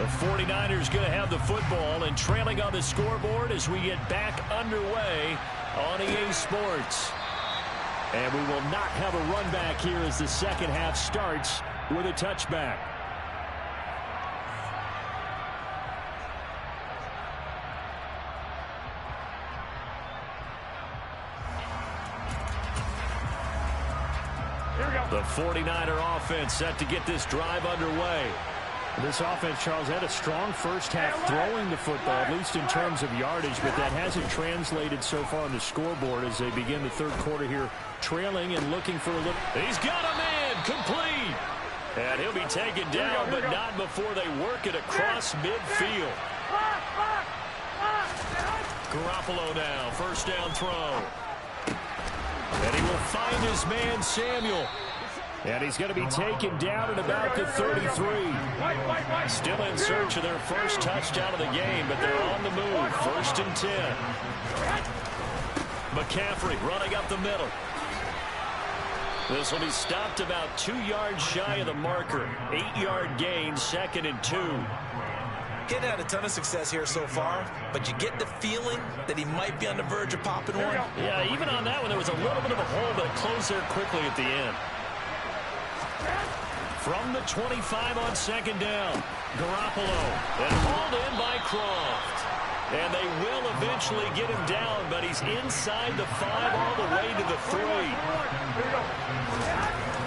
The 49ers going to have the football and trailing on the scoreboard as we get back underway on EA Sports. And we will not have a run back here as the second half starts with a touchback. The 49er offense set to get this drive underway. This offense, Charles, had a strong first half throwing the football, at least in terms of yardage, but that hasn't translated so far on the scoreboard as they begin the third quarter here, trailing and looking for a look. He's got him in, complete. And he'll be taken down, but not before they work it across midfield. Garoppolo now, first down throw. And he will find his man, Samuel. And he's going to be taken down at about the 33. Still in search of their first touchdown of the game, but they're on the move. First and 10. McCaffrey running up the middle. This will be stopped about 2 yards shy of the marker. 8-yard gain, second and 2. Getting had a ton of success here so far, but you get the feeling that he might be on the verge of popping one. Yeah, even on that one, there was a little bit of a hole, but it closed there quickly at the end. From the 25 on second down, Garoppolo, and hauled in by Croft. And they will eventually get him down, but he's inside the 5 all the way to the 3.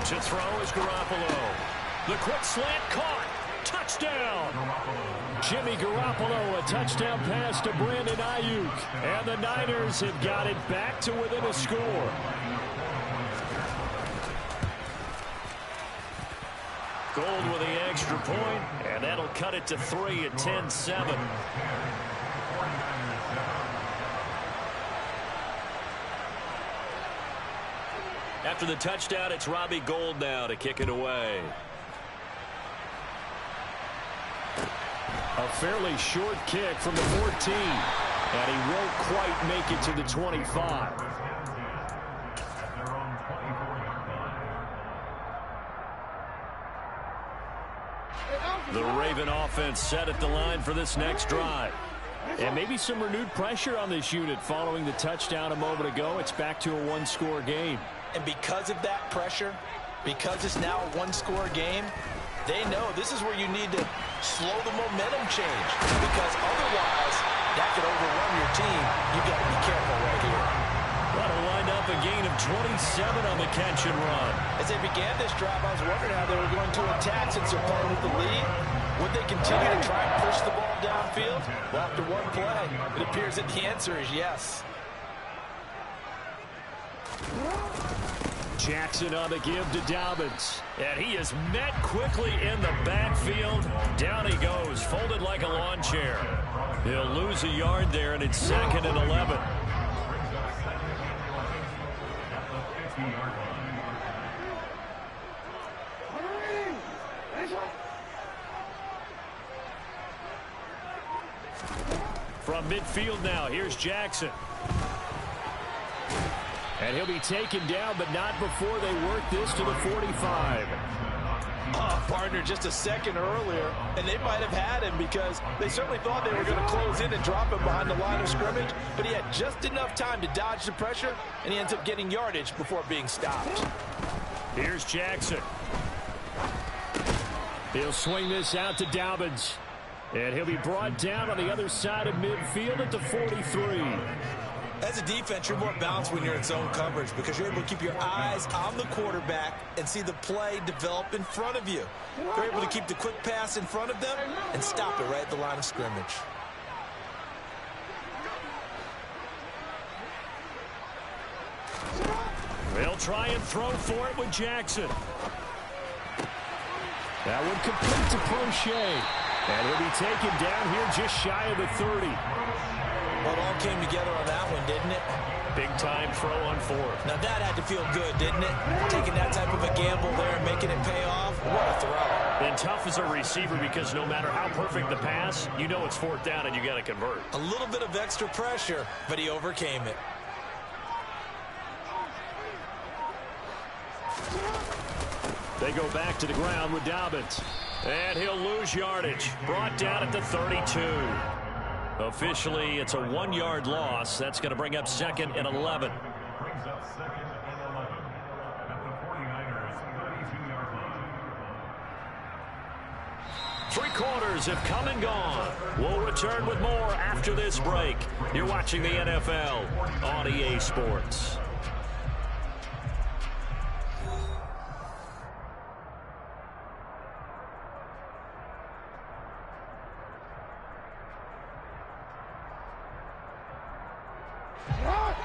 To throw is Garoppolo. The quick slant caught. Touchdown. Jimmy Garoppolo, a touchdown pass to Brandon Ayuk. And the Niners have got it back to within a score. Gold with the extra point, and that'll cut it to 3 at 10-7. After the touchdown, it's Robbie Gould now to kick it away. A fairly short kick from the 14, and he won't quite make it to the 25. The Raven offense set at the line for this next drive. And maybe some renewed pressure on this unit following the touchdown a moment ago. It's back to a one-score game. And because of that pressure, because it's now a one-score game, they know this is where you need to slow the momentum change. Because otherwise, that could overrun your team. You've got to be careful right here. That'll wind up a gain of 27 on the catch and run. As they began this drive, I was wondering how they were going to attack since they're playing with the lead. Would they continue to try and push the ball downfield? Well, after one play, it appears that the answer is yes. Jackson on the give to Dobbins. And he is met quickly in the backfield. Down he goes, folded like a lawn chair. He'll lose a yard there, and it's second and 11. From midfield now, here's Jackson. And he'll be taken down, but not before they work this to the 45. Oh, partner, just a second earlier, and they might have had him because they certainly thought they were going to close in and drop him behind the line of scrimmage, but he had just enough time to dodge the pressure, and he ends up getting yardage before being stopped. Here's Jackson. He'll swing this out to Dobbins. And he'll be brought down on the other side of midfield at the 43. As a defense, you're more balanced when you're in zone coverage because you're able to keep your eyes on the quarterback and see the play develop in front of you. They're able to keep the quick pass in front of them and stop it right at the line of scrimmage. They'll try and throw for it with Jackson. That one complete to Prochet. And he'll be taken down here just shy of the 30. Well, it all came together on that one, didn't it? Big time throw on fourth. Now that had to feel good, didn't it? Taking that type of a gamble there and making it pay off. What a throw. And tough as a receiver because no matter how perfect the pass, you know it's fourth down and you got to convert. A little bit of extra pressure, but he overcame it. They go back to the ground with Dobbins. And he'll lose yardage. Brought down at the 32. Officially, it's a 1-yard loss. That's going to bring up 2nd and 11. Brings up 2nd and 11 at the 49ers 32-yard line. 3 quarters have come and gone. We'll return with more after this break. You're watching the NFL on EA Sports.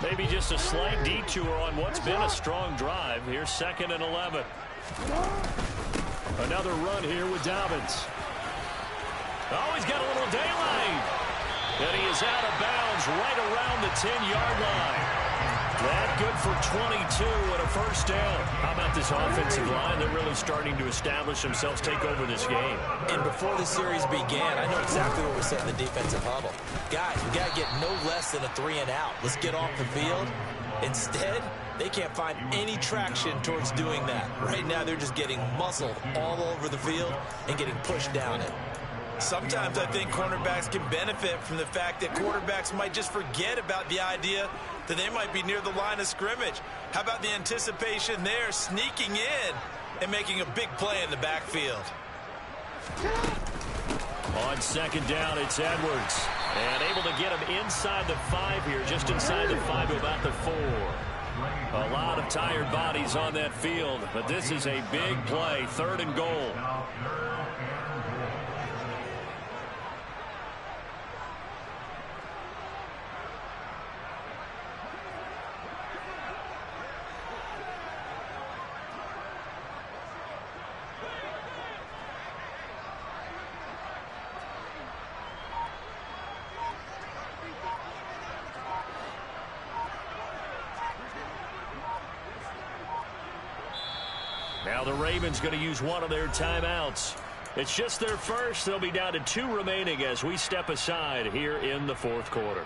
Maybe just a slight detour on what's been a strong drive. Here's 2nd and 11. Another run here with Dobbins. Oh, he's got a little daylight. And he is out of bounds right around the 10-yard line. That good for 22 and a first down. How about this offensive line? They're really starting to establish themselves, take over this game. And before the series began, I know exactly what we said in the defensive huddle. Guys, we got to get no less than a 3 and out. Let's get off the field. Instead, they can't find any traction towards doing that. Right now, they're just getting muscled all over the field and getting pushed down it. Sometimes I think cornerbacks can benefit from the fact that quarterbacks might just forget about the idea that they might be near the line of scrimmage. How about the anticipation there, sneaking in and making a big play in the backfield? On 2nd down, it's Edwards. And able to get him inside the 5 here, just inside the 5 to about the 4. A lot of tired bodies on that field, but this is a big play, 3rd and goal. Now the Ravens going to use one of their timeouts. It's just their first. They'll be down to 2 remaining as we step aside here in the 4th quarter.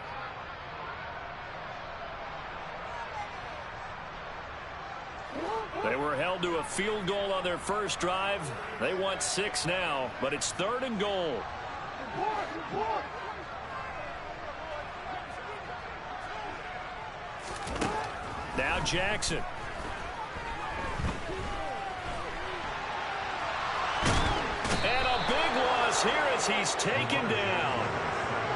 They were held to a field goal on their first drive. They want 6 now, but it's 3rd and goal. Now Jackson. And a big loss here as he's taken down.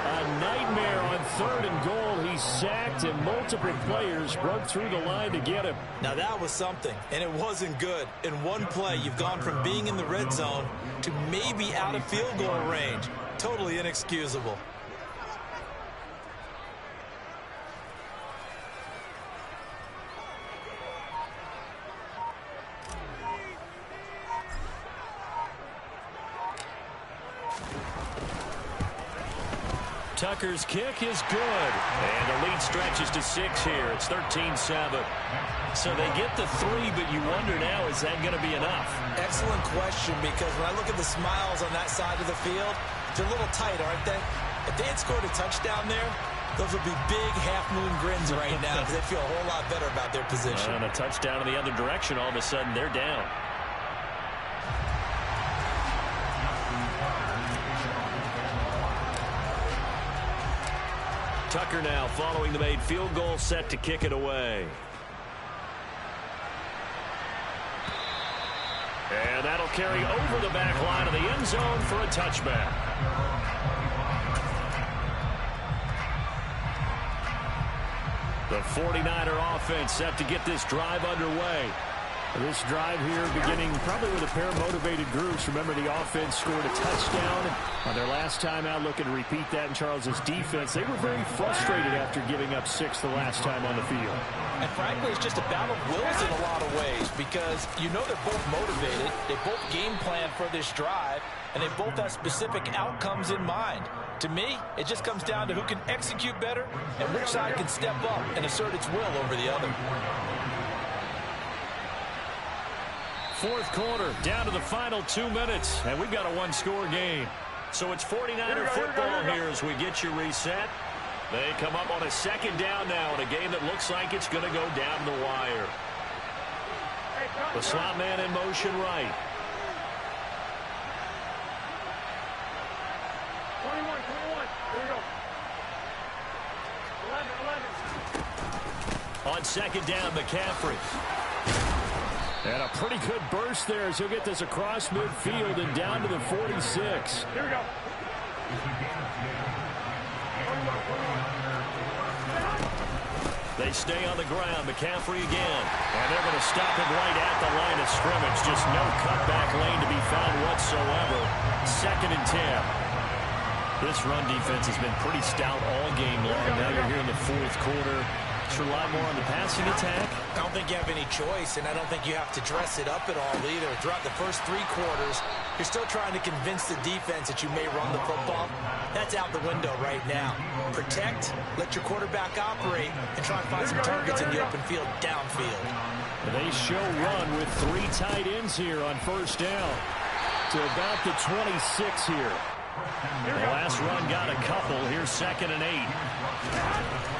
A nightmare on 3rd and goal. He's sacked and multiple players broke through the line to get him. Now that was something, and it wasn't good. In one play, you've gone from being in the red zone to maybe out of field goal range. Totally inexcusable. Tucker's kick is good. And the lead stretches to 6 here. It's 13-7. So they get the 3, but you wonder now, is that going to be enough? Excellent question, because when I look at the smiles on that side of the field, they're a little tight, aren't they? If they had scored a touchdown there, those would be big half-moon grins right now because they feel a whole lot better about their position. And a touchdown in the other direction, all of a sudden they're down. Tucker now following the made field goal, set to kick it away. And that'll carry over the back line of the end zone for a touchback. The 49er offense set to get this drive underway. This drive here beginning probably with a pair of motivated groups. Remember, the offense scored a touchdown on their last time out, looking to repeat that in Charles's defense. They were very frustrated after giving up 6 the last time on the field. And frankly, it's just a battle of wills in a lot of ways, because you know they're both motivated, they both game plan for this drive, and they both have specific outcomes in mind. To me, it just comes down to who can execute better and which side can step up and assert its will over the other. 4th quarter, down to the final 2 minutes, and we've got a 1-score game. So it's 49er football here as we get you reset. They come up on a 2nd down now in a game that looks like it's going to go down the wire. The slot man in motion right. On second down, McCaffrey. And a pretty good burst there as he'll get this across midfield and down to the 46. Here we go. They stay on the ground. McCaffrey again. And they're going to stop him right at the line of scrimmage. Just no cutback lane to be found whatsoever. 2nd and 10. This run defense has been pretty stout all game long. Now you're here in the 4th quarter. Should rely more on the passing attack. I don't think you have any choice, and I don't think you have to dress it up at all either. Throughout the first 3 quarters, you're still trying to convince the defense that you may run the football. That's out the window right now. Protect, let your quarterback operate, and try and find some targets in the open field downfield. They show run with 3 tight ends here on first down to about the 26 here. The last run got a couple. Here's 2nd and 8.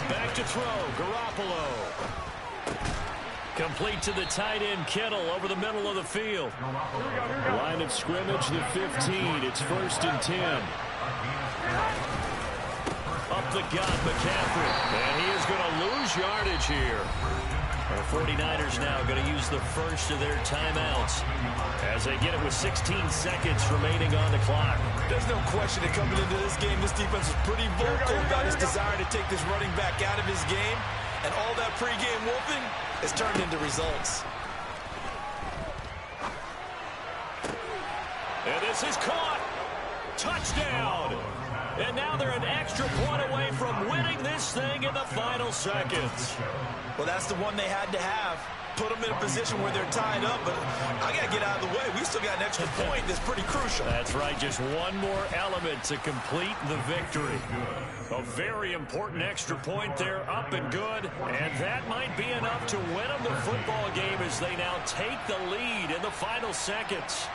Back to throw, Garoppolo. Complete to the tight end, Kittle, over the middle of the field. Line of scrimmage, the 15. It's 1st and 10. Up the gut, McCaffrey. And he is going to lose yardage here. The 49ers now going to use the first of their timeouts as they get it with 16 seconds remaining on the clock. There's no question that coming into this game, this defense is pretty vocal about his desire to take this running back out of his game. And all that pregame wolfing has turned into results. And this is caught. Touchdown. And now they're an extra point away from winning this thing in the final seconds. Well, that's the one they had to have. Put them in a position where they're tied up, but I got to get out of the way. We still got an extra point that's pretty crucial. That's right, just one more element to complete the victory. A very important extra point there, up and good, and that might be enough to win them the football game as they now take the lead in the final seconds.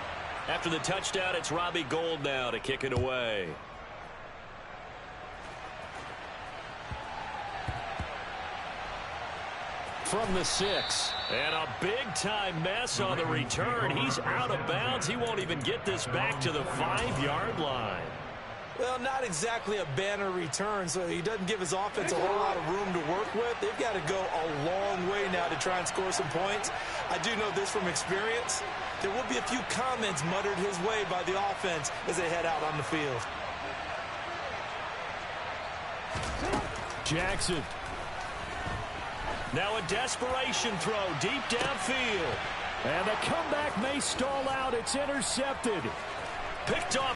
After the touchdown, it's Robbie Gould now to kick it away. From the 6. And a big-time mess on the return. He's out of bounds. He won't even get this back to the 5-yard line. Well, not exactly a banner return, so he doesn't give his offense a whole lot of room to work with. They've got to go a long way now to try and score some points. I do know this from experience. There will be a few comments muttered his way by the offense as they head out on the field. Jackson. Now a desperation throw deep downfield. And the comeback may stall out. It's intercepted. Picked off.